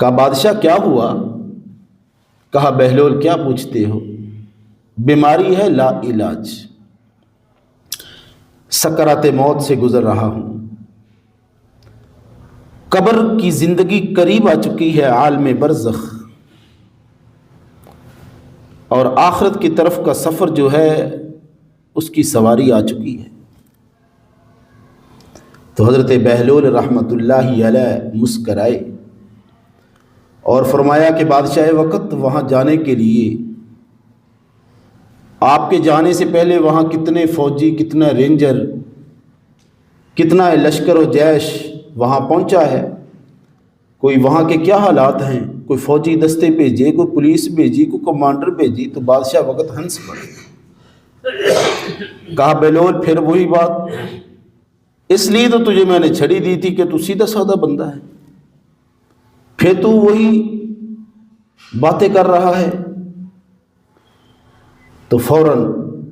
کہا بادشاہ کیا ہوا؟ کہا بہلول کیا پوچھتے ہو؟ بیماری ہے لا علاج، سکرات موت سے گزر رہا ہوں، قبر کی زندگی قریب آ چکی ہے، عالم برزخ اور آخرت کی طرف کا سفر جو ہے اس کی سواری آ چکی ہے۔ تو حضرت بہلول رحمۃ اللہ علیہ مسکرائے اور فرمایا کہ بادشاہ وقت وہاں جانے کے لیے آپ کے جانے سے پہلے وہاں کتنے فوجی، کتنا رینجر، کتنا لشکر و جیش وہاں پہنچا ہے، کوئی وہاں کے کیا حالات ہیں، کوئی فوجی دستے بھیجے، کوئی پولیس بھیجی، کوئی کمانڈر بھیجی۔ تو بادشاہ وقت ہنس پڑے۔ کہا بہلول پھر وہی بات، اس لیے تو تجھے میں نے چھڑی دی تھی کہ تو سیدھا سادہ بندہ ہے، پھر تو وہی باتیں کر رہا ہے۔ تو فوراً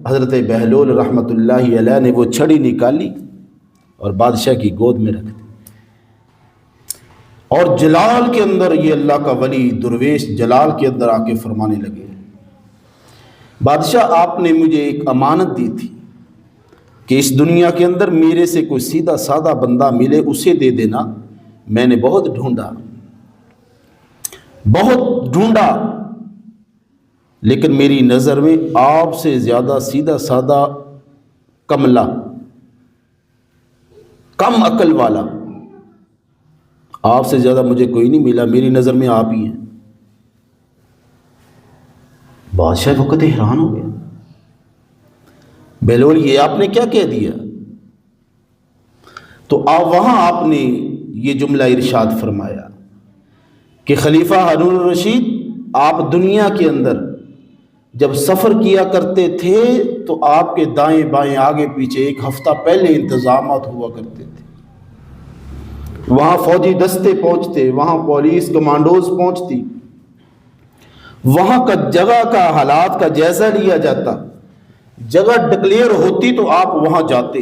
حضرت بہلول رحمۃ اللہ علیہ نے وہ چھڑی نکالی اور بادشاہ کی گود میں رکھ دی، اور جلال کے اندر یہ اللہ کا ولی درویش جلال کے اندر آ کے فرمانے لگے، بادشاہ آپ نے مجھے ایک امانت دی تھی کہ اس دنیا کے اندر میرے سے کوئی سیدھا سادہ بندہ ملے اسے دے دینا۔ میں نے بہت ڈھونڈا، بہت ڈھونڈا، لیکن میری نظر میں آپ سے زیادہ سیدھا سادہ، کملا، کم عقل والا آپ سے زیادہ مجھے کوئی نہیں ملا، میری نظر میں آپ ہی ہیں۔ بادشاہ وقت حیران ہو گیا، بہلول یہ آپ نے کیا کہہ دیا؟ تو وہاں آپ نے یہ جملہ ارشاد فرمایا کہ خلیفہ ہارون الرشید، آپ دنیا کے اندر جب سفر کیا کرتے تھے تو آپ کے دائیں بائیں آگے پیچھے ایک ہفتہ پہلے انتظامات ہوا کرتے تھے، وہاں فوجی دستے پہنچتے، وہاں پولیس کمانڈوز پہنچتی، وہاں کا جگہ کا حالات کا جائزہ لیا جاتا، جگہ ڈکلیئر ہوتی تو آپ وہاں جاتے۔